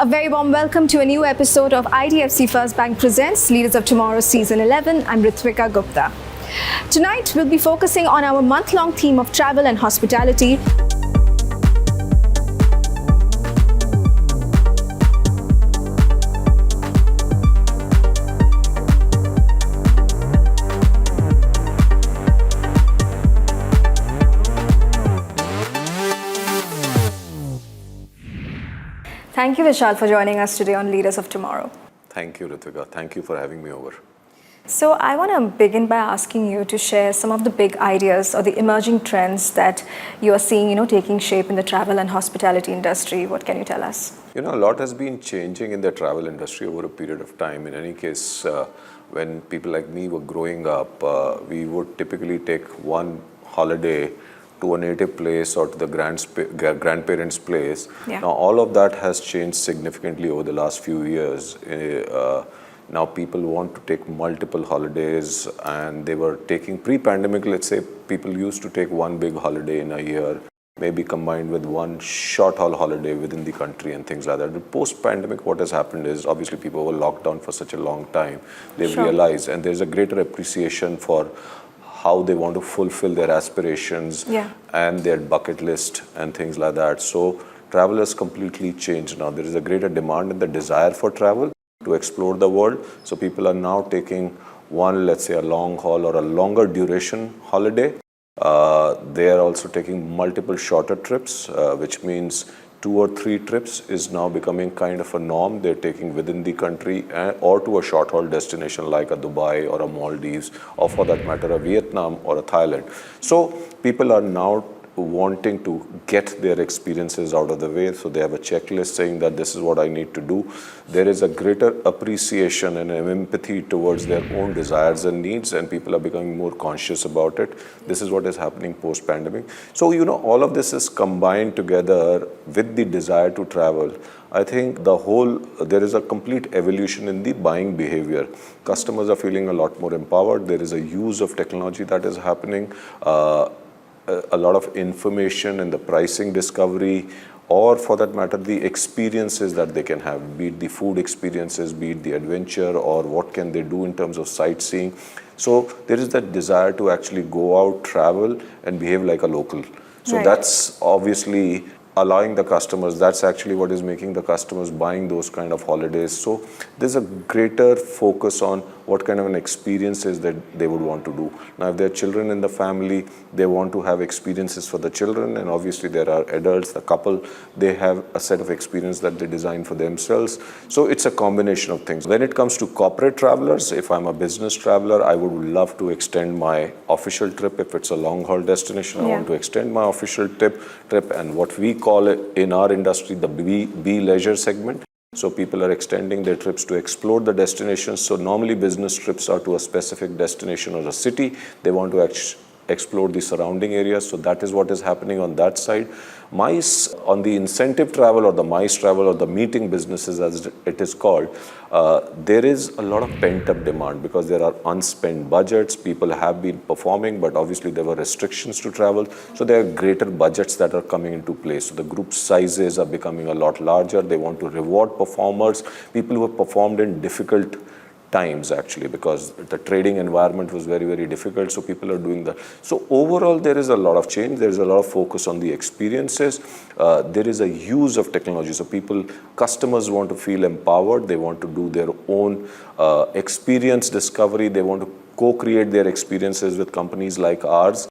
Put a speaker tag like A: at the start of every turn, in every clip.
A: A very warm welcome to a new episode of IDFC First Bank Presents Leaders of Tomorrow Season 11. I'm Ritwika Gupta. Tonight, we'll be focusing on our month-long theme of travel and hospitality. Thank you, Vishal, for joining us today on Leaders of Tomorrow.
B: Thank you, Ritwika. Thank you for having me over.
A: So I want to begin by asking you to share some of the big ideas or the emerging trends that you are seeing, taking shape in the travel and hospitality industry. What can you tell us?
B: A lot has been changing in the travel industry over a period of time. In any case, when people like me were growing up, we would typically take one holiday to a native place or to the grandparents' place.
A: Yeah.
B: Now, all of that has changed significantly over the last few years. Now, people want to take multiple holidays, and they were taking pre-pandemic, let's say, people used to take one big holiday in a year, maybe combined with one short-haul holiday within the country and things like that. But post-pandemic, what has happened is, obviously, people were locked down for such a long time. They've realized, and there's a greater appreciation for how they want to fulfill their aspirations and their bucket list and things like that. So travel has completely changed now. There is a greater demand and the desire for travel to explore the world. So people are now taking one, let's say, a long haul or a longer duration holiday. They are also taking multiple shorter trips, which means 2 or 3 trips is now becoming kind of a norm. They're taking within the country or to a short haul destination like a Dubai or a Maldives, or for that matter, a Vietnam or a Thailand. So people are now wanting to get their experiences out of the way. So they have a checklist saying that this is what I need to do. There is a greater appreciation and empathy towards their own desires and needs, and people are becoming more conscious about it. This is what is happening post-pandemic. So, all of this is combined together with the desire to travel. I think there is a complete evolution in the buying behavior. Customers are feeling a lot more empowered. There is a use of technology that is happening. A lot of information and the pricing discovery, or for that matter, the experiences that they can have, be it the food experiences, be it the adventure, or what can they do in terms of sightseeing. So there is that desire to actually go out, travel, and behave like a local. So that's obviously allowing the customers, that's actually what is making the customers buying those kind of holidays. So there's a greater focus on what kind of an experiences that they would want to do. Now, if there are children in the family, they want to have experiences for the children, and obviously there are adults, the couple, they have a set of experience that they design for themselves. So it's a combination of things. When it comes to corporate travelers, if I'm a business traveler, I would love to extend my official trip. If it's a long haul destination, I want to extend my official trip, and what we call it in our industry, the B leisure segment. So people are extending their trips to explore the destinations. So normally business trips are to a specific destination or a city. They want to explore the surrounding areas. So that is what is happening on that side. MICE, on the incentive travel or the MICE travel or the meeting businesses as it is called, there is a lot of pent-up demand because there are unspent budgets. People have been performing, but obviously there were restrictions to travel. So there are greater budgets that are coming into place. So the group sizes are becoming a lot larger. They want to reward performers, people who have performed in difficult times actually, because the trading environment was very, very difficult. So people are doing that. So overall, there is a lot of change. There is a lot of focus on the experiences. There is a use of technology. So customers want to feel empowered. They want to do their own experience discovery. They want to co-create their experiences with companies like ours,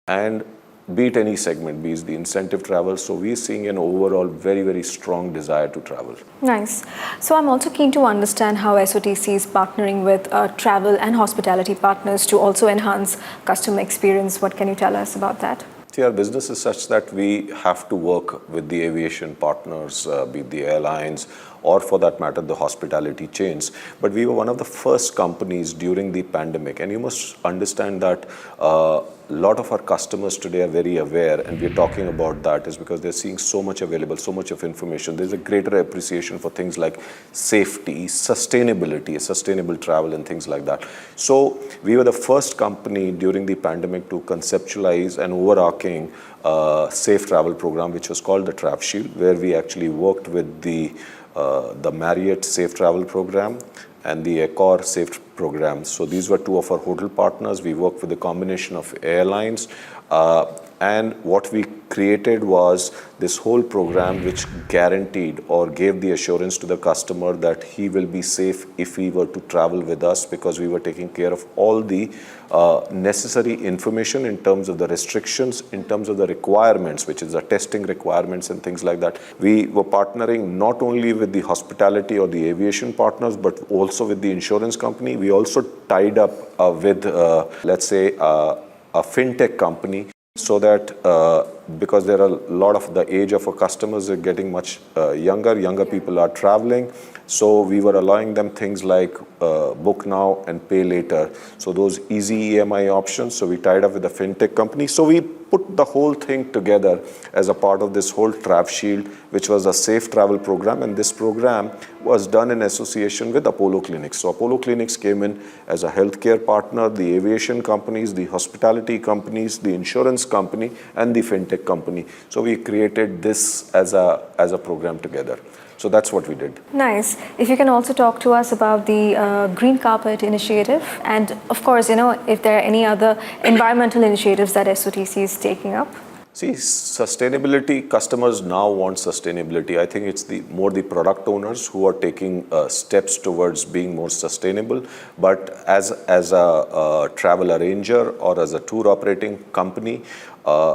B: and be it any segment, be it the incentive travel. So we're seeing an overall very, very strong desire to travel.
A: Nice. So I'm also keen to understand how SOTC is partnering with travel and hospitality partners to also enhance customer experience. What can you tell us about that?
B: See, our business is such that we have to work with the aviation partners, be it the airlines, or for that matter, the hospitality chains. But we were one of the first companies during the pandemic. And you must understand that a lot of our customers today are very aware, and we're talking about that is because they're seeing so much available, so much of information. There's a greater appreciation for things like safety, sustainability, sustainable travel, and things like that. So we were the first company during the pandemic to conceptualize an overarching safe travel program, which was called the Trav Shield, where we actually worked with the the Marriott Safe Travel Program and the Accor Safe Program. So these were two of our hotel partners. We worked with a combination of airlines. And what we created was this whole program which guaranteed or gave the assurance to the customer that he will be safe if he were to travel with us, because we were taking care of all the necessary information in terms of the restrictions, in terms of the requirements, which is the testing requirements and things like that. We were partnering not only with the hospitality or the aviation partners, but also with the insurance company. We also tied up with, let's say, a fintech company, so that because there are a lot of the age of our customers are getting much younger people are traveling. So we were allowing them things like book now and pay later. So those easy EMI options. So we tied up with a fintech company. So we put the whole thing together as a part of this whole Trav Shield, which was a safe travel program. And this program was done in association with Apollo Clinics. So Apollo Clinics came in as a healthcare partner, the aviation companies, the hospitality companies, the insurance company, and the fintech company. So we created this as a program together. So that's what we did.
A: Nice. If you can also talk to us about the Green Carpet Initiative, and of course, if there are any other environmental initiatives that SOTC is taking up.
B: See, sustainability, customers now want sustainability. I think it's more the product owners who are taking steps towards being more sustainable. But as a travel arranger or as a tour operating company,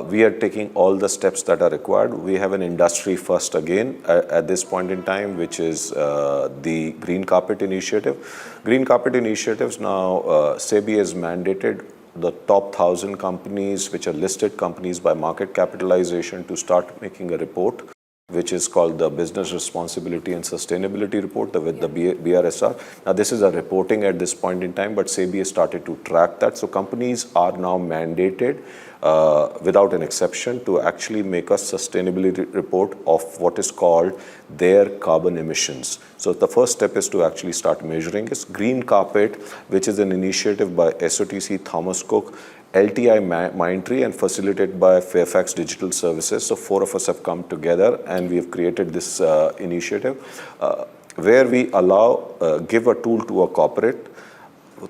B: we are taking all the steps that are required. We have an industry first again at this point in time, which is the Green Carpet Initiative. Green Carpet Initiatives now, SEBI has mandated the top 1,000 companies, which are listed companies by market capitalization, to start making a report, which is called the Business Responsibility and Sustainability Report, with the BRSR. Now, this is a reporting at this point in time, but SEBI has started to track that. So companies are now mandated, without an exception, to actually make a sustainability report of what is called their carbon emissions. So the first step is to actually start measuring this. Green Carpet, which is an initiative by SOTC, Thomas Cook, LTI Mindtree, and facilitated by Fairfax Digital Services. So 4 of us have come together and we have created this initiative where we give a tool to a corporate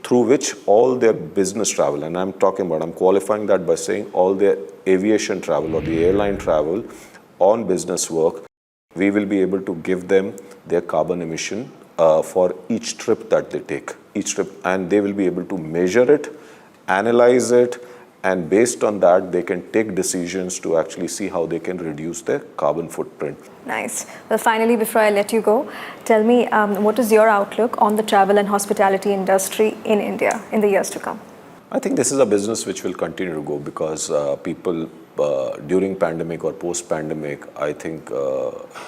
B: through which all their business travel, and I'm qualifying that by saying all their aviation travel or the airline travel on business work, we will be able to give them their carbon emission for each trip that they take, and they will be able to measure it, analyze it, and based on that, they can take decisions to actually see how they can reduce their carbon footprint.
A: Nice. Well, finally, before I let you go, tell me, what is your outlook on the travel and hospitality industry in India in the years to come?
B: I think this is a business which will continue to go because people during pandemic or post-pandemic, I think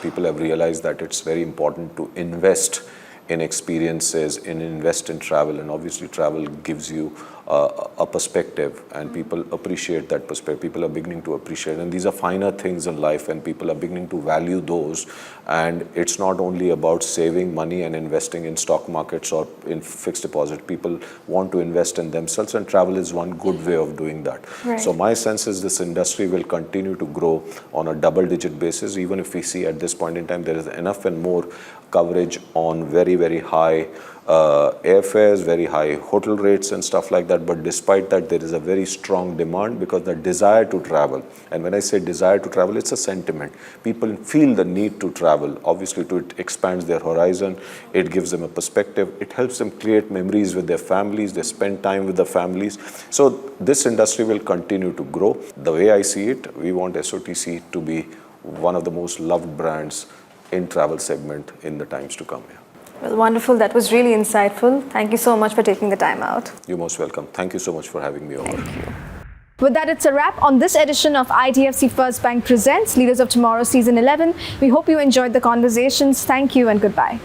B: people have realized that it's very important to invest in experiences, invest in travel, and obviously travel gives you a perspective, and people appreciate that perspective. People are beginning to appreciate, and these are finer things in life, and people are beginning to value those. And it's not only about saving money and investing in stock markets or in fixed deposit. People want to invest in themselves, and travel is one good way of doing that.
A: Right.
B: So my sense is this industry will continue to grow on a double-digit basis, even if we see at this point in time there is enough and more coverage on very, very high airfares, very high hotel rates and stuff like that. But despite that, there is a very strong demand because the desire to travel, and when I say desire to travel, it's a sentiment. People feel the need to travel. Obviously, it expands their horizon. It gives them a perspective. It helps them create memories with their families. They spend time with their families. So this industry will continue to grow. The way I see it, we want SOTC to be one of the most loved brands in travel segment in the times to come. Yeah.
A: Well, wonderful. That was really insightful. Thank you so much for taking the time out.
B: You're most welcome. Thank you so much for having me over.
A: Thank you. With that, it's a wrap on this edition of IDFC First Bank Presents Leaders of Tomorrow Season 11. We hope you enjoyed the conversations. Thank you and goodbye.